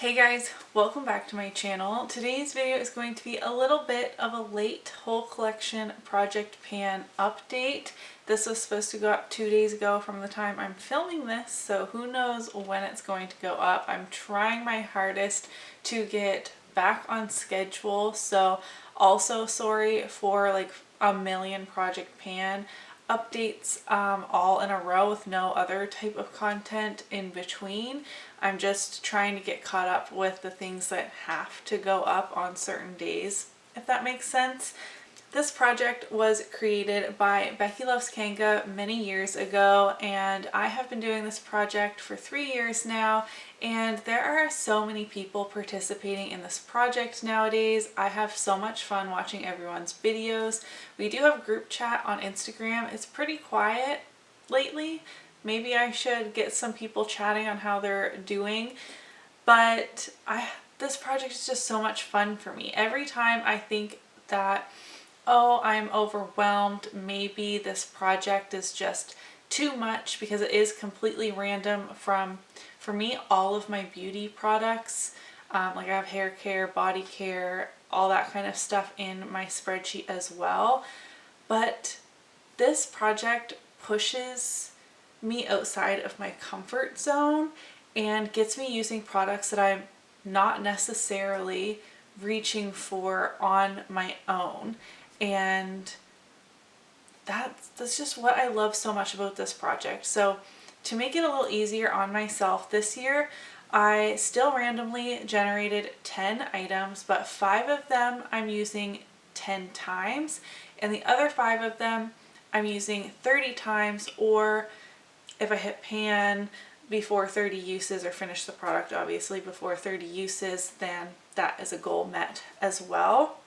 Hey guys, welcome back to my channel. Today's video is going to be a little bit of a late whole collection project pan update. This was supposed to go up 2 days ago from the time I'm filming this, so who knows when it's going to go up. I'm trying my hardest to get back on schedule, so also sorry for like a million project pan updates all in a row with no other type of content in between. I'm just trying to get caught up with the things that have to go up on certain days, if that makes sense. This project was created by Becky Loves Kanga many years ago, and I have been doing this project for 3 years now, and there are so many people participating in this project nowadays. I have so much fun watching everyone's videos. We do have group chat on Instagram. It's pretty quiet lately. Maybe I should get some people chatting on how they're doing, but this project is just so much fun for me. Every time I think that, oh, I'm overwhelmed, maybe this project is just too much, because it is completely random from, for me, all of my beauty products. Like I have hair care, body care, all that kind of stuff in my spreadsheet as well. But this project pushes me outside of my comfort zone and gets me using products that I'm not necessarily reaching for on my own. And that's just what I love so much about this project. So to make it a little easier on myself this year, I still randomly generated 10 items, but 5 of them I'm using 10 times, and the other 5 of them I'm using 30 times, or if I hit pan before 30 uses, or finish the product obviously before 30 uses, then that is a goal met as well.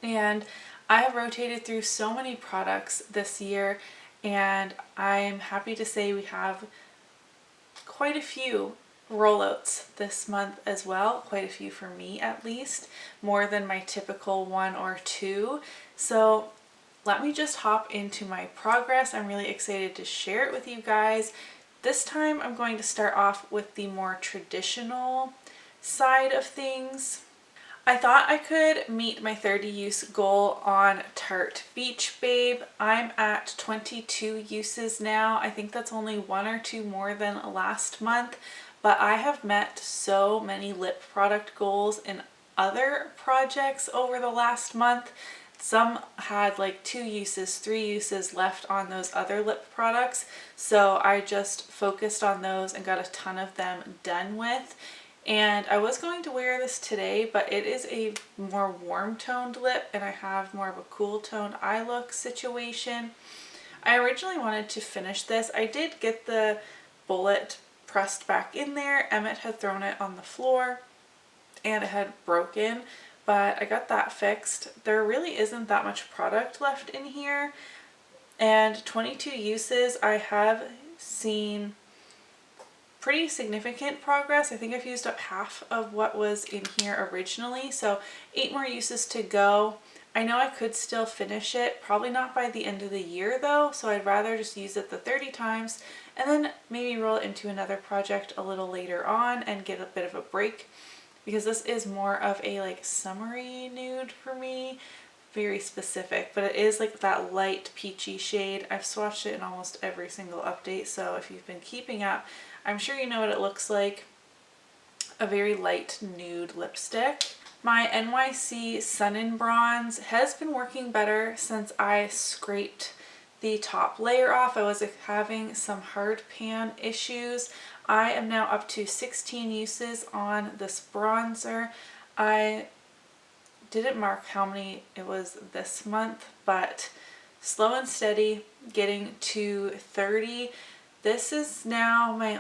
And I have rotated through so many products this year, and I'm happy to say we have quite a few rollouts this month as well. Quite a few for me, at least, more than my typical 1 or 2. So let me just hop into my progress. I'm really excited to share it with you guys. This time I'm going to start off with the more traditional side of things. I thought I could meet my 30 use goal on Tarte Beach Babe. I'm at 22 uses now. I think that's only 1 or 2 more than last month, but I have met so many lip product goals in other projects over the last month. Some had like 2 uses, 3 uses left on those other lip products, so I just focused on those and got a ton of them done with. And I was going to wear this today, but it is a more warm toned lip and I have more of a cool toned eye look situation. I originally wanted to finish this. I did get the bullet pressed back in there. Emmett had thrown it on the floor and it had broken, but I got that fixed. There really isn't that much product left in here, and 22 uses, I have seen pretty significant progress. I think I've used up half of what was in here originally, so 8 more uses to go. I know I could still finish it, probably not by the end of the year though, so I'd rather just use it the 30 times and then maybe roll it into another project a little later on and get a bit of a break, because this is more of a like summery nude for me. Very specific, but it is like that light peachy shade. I've swatched it in almost every single update, so if you've been keeping up, I'm sure you know what it looks like. A very light nude lipstick. My NYC Sun in Bronze has been working better since I scraped the top layer off. I was having some hard pan issues. I am now up to 16 uses on this bronzer. I didn't mark how many it was this month, but slow and steady, getting to 30. This is now my,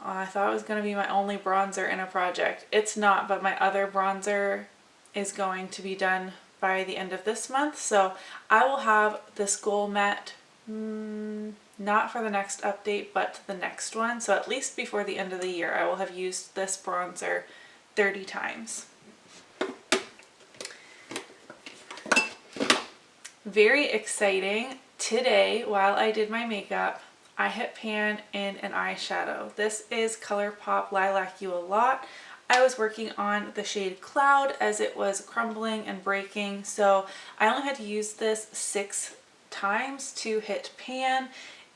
I thought it was going to be my only bronzer in a project. It's not, but my other bronzer is going to be done by the end of this month, so I will have this goal met, not for the next update, but the next one. So at least before the end of the year, I will have used this bronzer 30 times. Very exciting. Today, while I did my makeup, I hit pan in an eyeshadow. This is ColourPop Lilac You a Lot. I was working on the shade Cloud as it was crumbling and breaking, so I only had to use this 6 times to hit pan.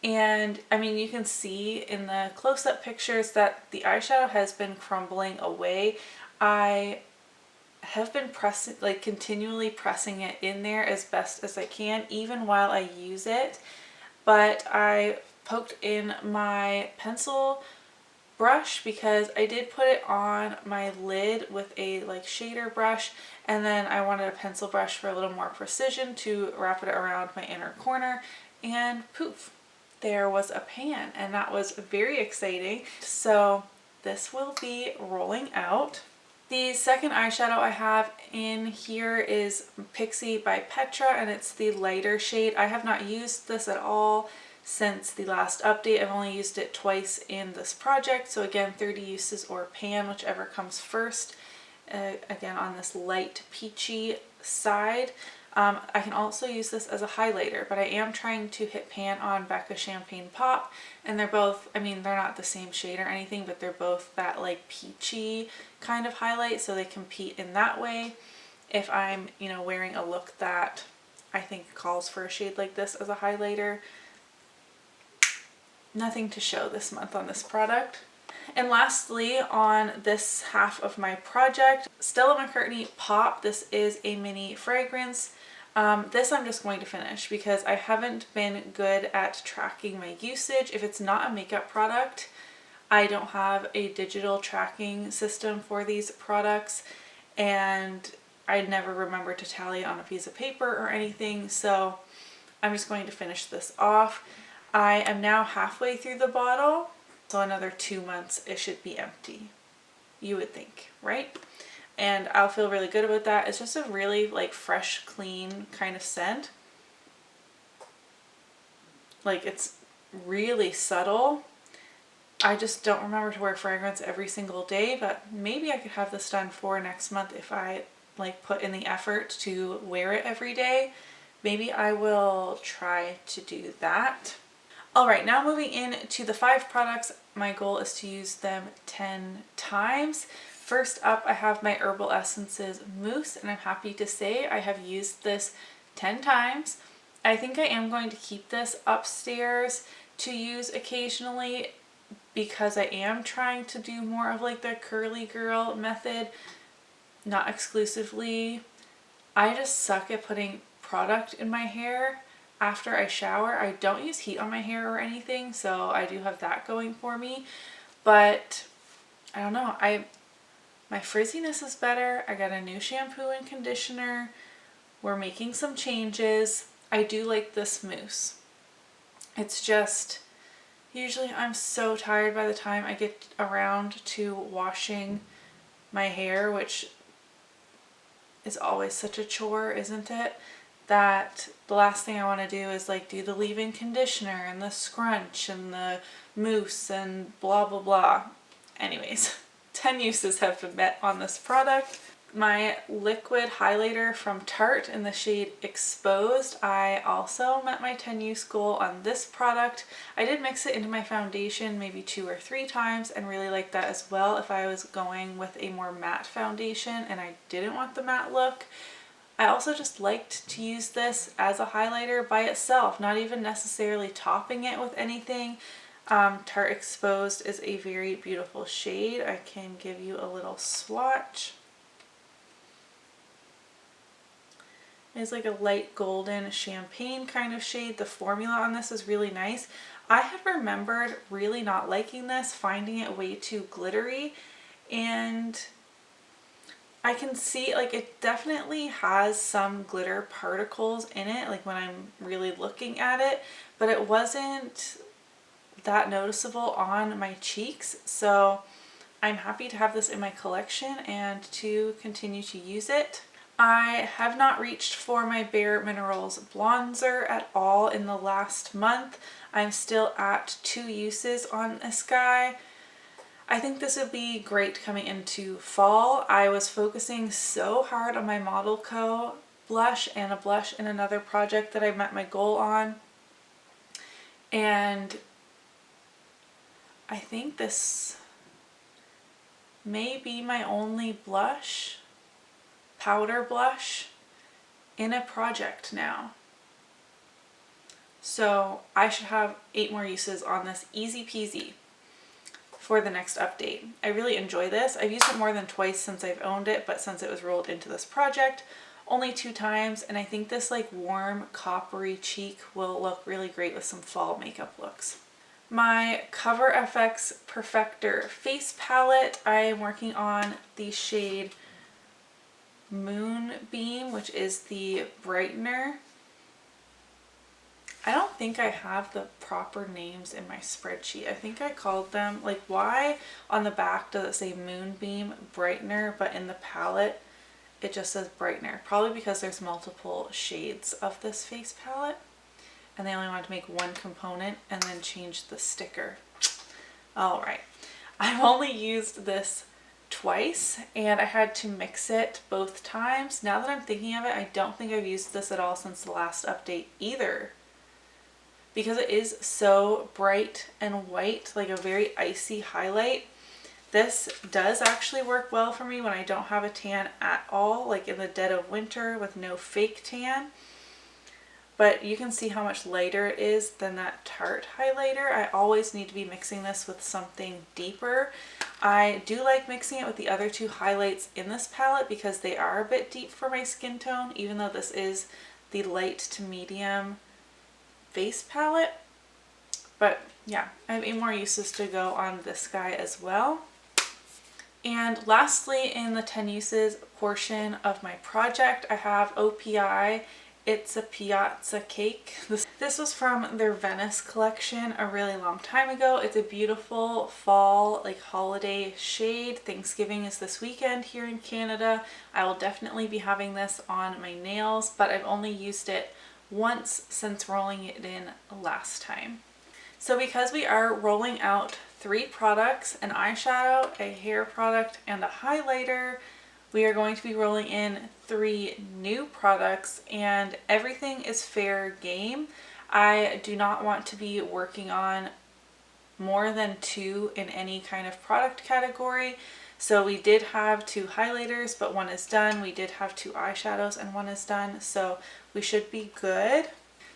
And I mean, you can see in the close-up pictures that the eyeshadow has been crumbling away. I have been pressing, like continually pressing it in there as best as I can, even while I use it. But I poked in my pencil brush because I did put it on my lid with a like shader brush, and then I wanted a pencil brush for a little more precision to wrap it around my inner corner, and poof, there was a pan, and that was very exciting. So this will be rolling out. The second eyeshadow I have in here is Pixi by Petra, and it's the lighter shade. I have not used this at all since the last update. I've only used it twice in this project, so again, 30 uses or pan, whichever comes first. Again, on this light peachy side. I can also use this as a highlighter, but I am trying to hit pan on Becca Champagne Pop, and they're both, I mean, they're not the same shade or anything, but they're both that like peachy kind of highlight, so they compete in that way. If I'm, you know, wearing a look that I think calls for a shade like this as a highlighter. Nothing to show this month on this product. And lastly, on this half of my project, Stella McCartney Pop. This is a mini fragrance. This I'm just going to finish because I haven't been good at tracking my usage. If it's not a makeup product, I don't have a digital tracking system for these products, and I never remember to tally it on a piece of paper or anything, so I'm just going to finish this off. I am now halfway through the bottle, so another 2 months it should be empty. You would think, right? And I'll feel really good about that. It's just a really like fresh, clean kind of scent. Like, it's really subtle. I just don't remember to wear fragrance every single day, but maybe I could have this done for next month if I like put in the effort to wear it every day. Maybe I will try to do that. All right, now moving into the 5 products, my goal is to use them 10 times. First up, I have my Herbal Essences Mousse, and I'm happy to say I have used this 10 times. I think I am going to keep this upstairs to use occasionally because I am trying to do more of like the curly girl method, not exclusively. I just suck at putting product in my hair after I shower. I don't use heat on my hair or anything, so I do have that going for me. But I don't know, my frizziness is better. I got a new shampoo and conditioner. We're making some changes. I do like this mousse. It's just, usually I'm so tired by the time I get around to washing my hair, which is always such a chore, isn't it? That the last thing I want to do is like do the leave-in conditioner and the scrunch and the mousse and blah blah blah. Anyways, 10 uses have been met on this product. My liquid highlighter from Tarte in the shade Exposed, I also met my 10 use goal on this product. I did mix it into my foundation maybe 2 or 3 times and really like that as well if I was going with a more matte foundation and I didn't want the matte look. I also just liked to use this as a highlighter by itself, not even necessarily topping it with anything. Tarte Exposed is a very beautiful shade. I can give you a little swatch. It's like a light golden champagne kind of shade. The formula on this is really nice. I had remembered really not liking this, finding it way too glittery, and I can see like it definitely has some glitter particles in it, like when I'm really looking at it, but it wasn't that noticeable on my cheeks. So I'm happy to have this in my collection and to continue to use it. I have not reached for my BareMinerals Blonzer at all in the last month. I'm still at 2 uses on this guy. I think this would be great coming into fall. I was focusing so hard on my Model Co blush and a blush in another project that I met my goal on. And I think this may be my only blush, powder blush, in a project now. So I should have 8 more uses on this easy peasy for the next update. I really enjoy this. I've used it more than twice since I've owned it, but since it was rolled into this project, only 2 times, and I think this like warm coppery cheek will look really great with some fall makeup looks. My CoverFX Perfector face palette, I am working on the shade Moonbeam, which is the brightener. I don't think I have the proper names in my spreadsheet. I think I called them, like, why on the back does it say Moonbeam Brightener, but in the palette it just says Brightener? Probably because there's multiple shades of this face palette and they only wanted to make one component and then change the sticker. All right, I've only used this twice and I had to mix it both times. Now that I'm thinking of it, I don't think I've used this at all since the last update either, because it is so bright and white, like a very icy highlight. This does actually work well for me when I don't have a tan at all, like in the dead of winter with no fake tan. But you can see how much lighter it is than that Tarte highlighter. I always need to be mixing this with something deeper. I do like mixing it with the other 2 highlights in this palette because they are a bit deep for my skin tone, even though this is the light to medium face palette. But yeah, I have 8 more uses to go on this guy as well. And lastly, in the 10 uses portion of my project, I have OPI. It's a Piazza cake. This was from their Venice collection a really long time ago. It's a beautiful fall, like holiday shade. Thanksgiving is this weekend here in Canada. I will definitely be having this on my nails, but I've only used it once since rolling it in last time. So because we are rolling out 3 products, an eyeshadow, a hair product, and a highlighter, we are going to be rolling in 3 new products, and everything is fair game. I do not want to be working on more than 2 in any kind of product category. So we did have 2 highlighters, but 1 is done. We did have 2 eyeshadows and 1 is done. So we should be good.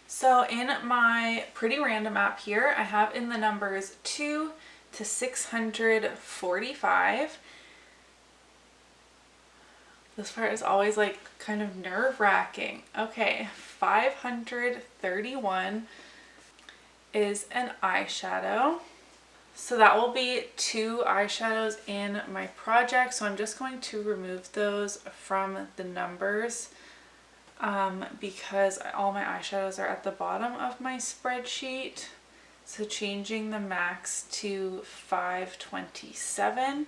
So in my pretty random app here, I have in the numbers 2 to 645. This part is always like kind of nerve-wracking. Okay, 531 is an eyeshadow. So that will be 2 eyeshadows in my project. So I'm just going to remove those from the numbers because all my eyeshadows are at the bottom of my spreadsheet. So changing the max to 527.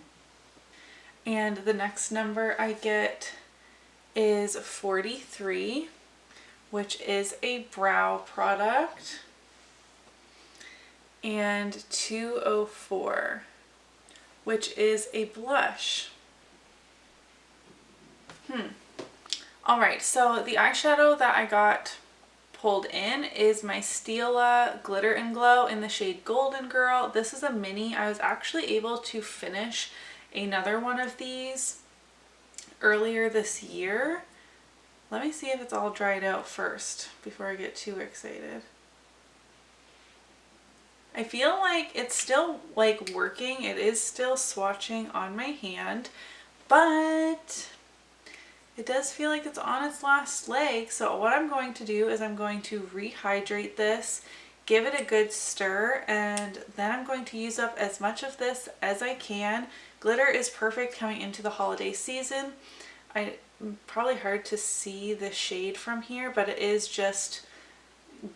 And the next number I get is 43, which is a brow product. And 204, which is a blush. Alright, so the eyeshadow that I got pulled in is my Stila Glitter and Glow in the shade Golden Girl. This is a mini. I was actually able to finish another one of these earlier this year. Let me see if it's all dried out first before I get too excited. I feel like it's still like working. It is still swatching on my hand, but it does feel like it's on its last leg. So what I'm going to do is I'm going to rehydrate this, give it a good stir, and then I'm going to use up as much of this as I can. Glitter is perfect coming into the holiday season. Probably hard to see the shade from here, but it is just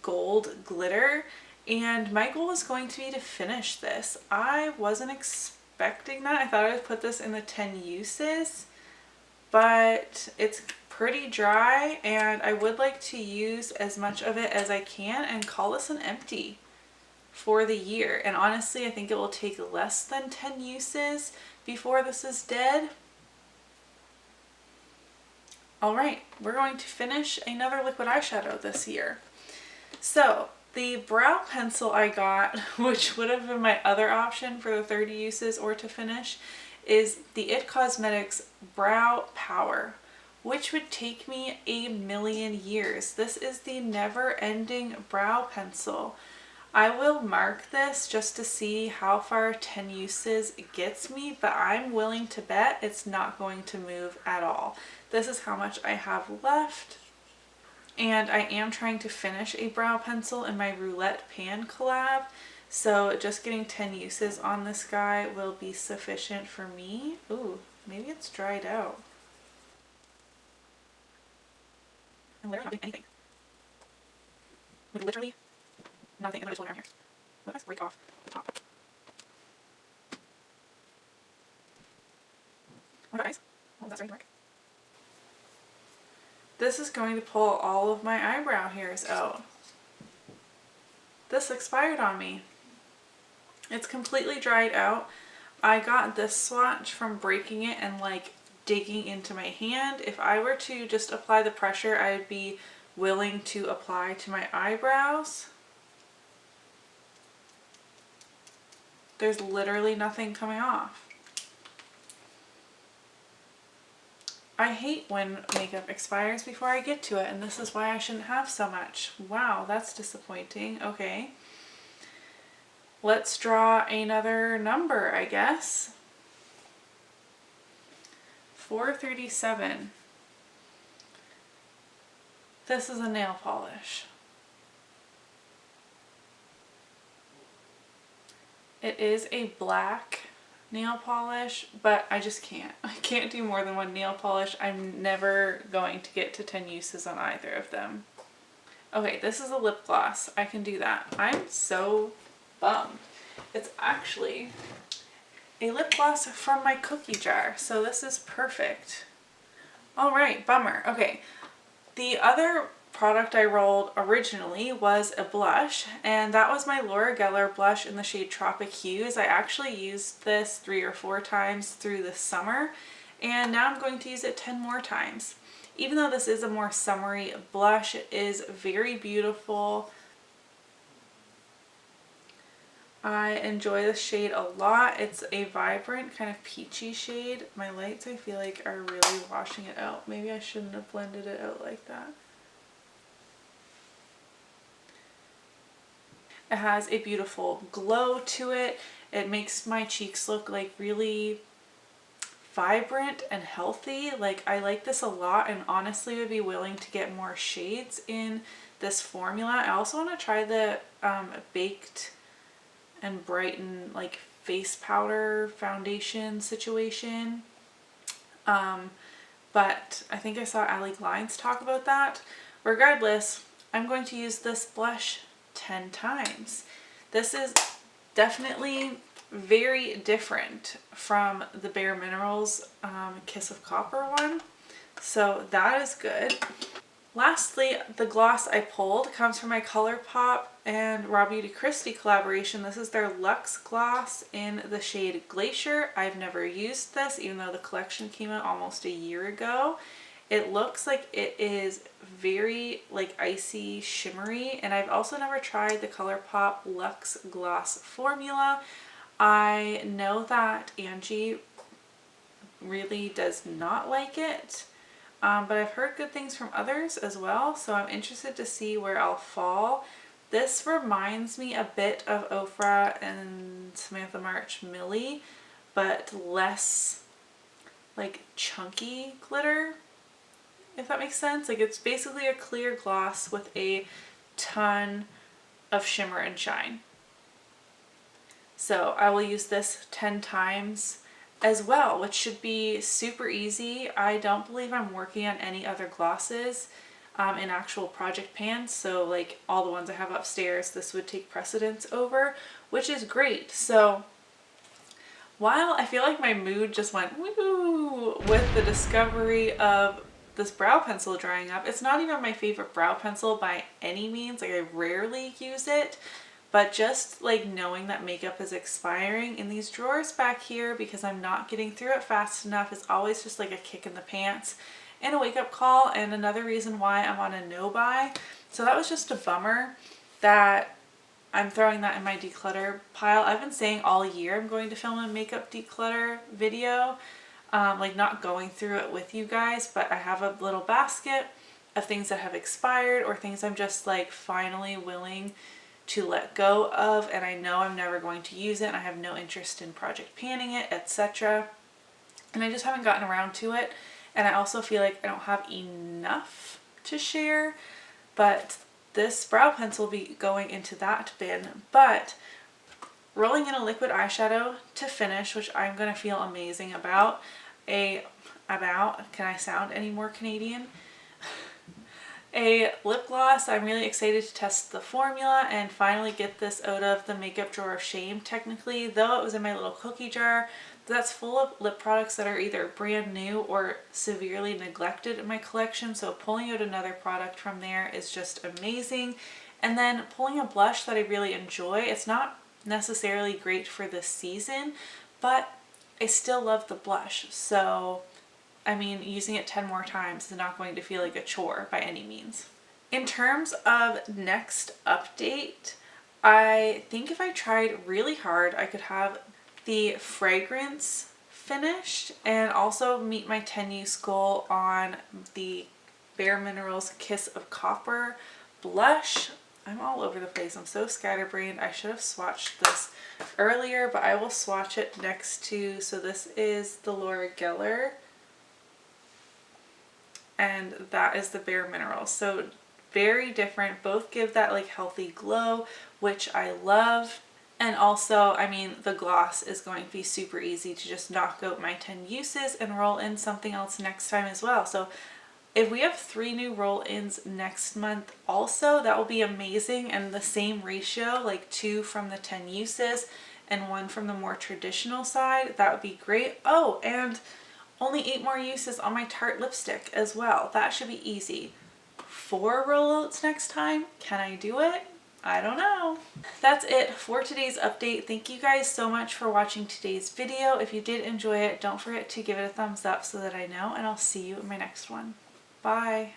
gold glitter. And my goal is going to be to finish this. I wasn't expecting that. I thought I would put this in the 10 uses, but it's pretty dry and I would like to use as much of it as I can and call this an empty for the year. And honestly, I think it will take less than 10 uses before this is dead. All right, we're going to finish another liquid eyeshadow this year. So The brow pencil I got, which would have been my other option for the 30 uses or to finish, is the IT Cosmetics Brow Power, which would take me a million years. This is the never-ending brow pencil. I will mark this just to see how far 10 uses gets me, but I'm willing to bet it's not going to move at all. This is how much I have left. And I am trying to finish a brow pencil in my Roulette Pan collab. So just getting 10 uses on this guy will be sufficient for me. Ooh, maybe it's dried out. I'm literally not doing anything. Like literally nothing. I'm just around here. Let us break off the top. Oh guys, oh, that's starting to work. This is going to pull all of my eyebrow hairs out. This expired on me. It's completely dried out. I got this swatch from breaking it and like digging into my hand. If I were to just apply the pressure, I'd be willing to apply to my eyebrows. There's literally nothing coming off. I hate when makeup expires before I get to it, and this is why I shouldn't have so much. Wow, that's disappointing. Okay. Let's draw another number, I guess. 437. This is a nail polish. It is a black nail polish, but I just can't. I can't do more than one nail polish. I'm never going to get to 10 uses on either of them. Okay, this is a lip gloss. I can do that. I'm so bummed. It's actually a lip gloss from my cookie jar, so this is perfect. All right, bummer. Okay, the other product I rolled originally was a blush, and that was my Laura Gellar blush in the shade Tropic Hues. I actually used this 3 or 4 times through the summer, and now I'm going to use it 10 more times. Even though this is a more summery blush, it is very beautiful. I enjoy this shade a lot. It's a vibrant kind of peachy shade. My lights, I feel like, are really washing it out. Maybe I shouldn't have blended it out like that. It has a beautiful glow to it. It makes my cheeks look like really vibrant and healthy. Like, I like this a lot, and honestly would be willing to get more shades in this formula. I also want to try the Baked and Brighten like face powder foundation situation. But I think I saw Allie Glines talk about that. Regardless, I'm going to use this blush 10 times. This is definitely very different from the BareMinerals Kiss of Copper one, so that is good. Lastly, the gloss I pulled comes from my ColourPop and Raw Beauty Christie collaboration. This is their Luxe gloss in the shade Glacier. I've never used this, even though the collection came out almost a year ago. It looks like it is very like icy shimmery, and I've also never tried the ColourPop Luxe Gloss formula. I know that Angie really does not like it, but I've heard good things from others as well, so I'm interested to see where I'll fall. This reminds me a bit of Ofra and Samantha March Millie, but less like chunky glitter, if that makes sense. Like, it's basically a clear gloss with a ton of shimmer and shine. So I will use this 10 times as well, which should be super easy. I don't believe I'm working on any other glosses in actual project pans, so like all the ones I have upstairs, this would take precedence over, which is great. So while I feel like my mood just went woo with the discovery of this brow pencil drying up, it's not even my favorite brow pencil by any means. Like, I rarely use it, but just like knowing that makeup is expiring in these drawers back here because I'm not getting through it fast enough is always just like a kick in the pants and a wake-up call, and another reason why I'm on a no buy. So that was just a bummer. that I'm throwing that in my declutter pile. I've been saying all year I'm going to film a makeup declutter video, like not going through it with you guys, but I have a little basket of things that have expired or things I'm just like finally willing to let go of, and I know I'm never going to use it and I have no interest in project panning it, etc. And I just haven't gotten around to it, and I also feel like I don't have enough to share, but this brow pencil will be going into that bin. But rolling in a liquid eyeshadow to finish, which I'm going to feel amazing about. Can I sound any more Canadian? A lip gloss. I'm really excited to test the formula and finally get this out of the makeup drawer of shame, technically, though it was in my little cookie jar. That's full of lip products that are either brand new or severely neglected in my collection, so pulling out another product from there is just amazing. And then pulling a blush that I really enjoy. It's not necessarily great for this season, but I still love the blush, so I mean, using it 10 more times is not going to feel like a chore by any means. In terms of next update, I think if I tried really hard, I could have the fragrance finished and also meet my 10 use goal on the BareMinerals Kiss of Copper blush. I'm all over the place. I'm so scatterbrained. I should have swatched this earlier, but I will swatch it next to, so this is the Gellar, and that is the BareMinerals. So very different. Both give that like healthy glow, which I love. And also, I mean, the gloss is going to be super easy to just knock out my 10 uses and roll in something else next time as well. So if we have 3 new roll-ins next month also, that will be amazing. And the same ratio, like 2 from the 10 uses and 1 from the more traditional side, that would be great. Oh, and only 8 more uses on my Tarte lipstick as well. That should be easy. 4 rollouts next time? Can I do it? I don't know. That's it for today's update. Thank you guys so much for watching today's video. If you did enjoy it, don't forget to give it a thumbs up so that I know, and I'll see you in my next one. Bye.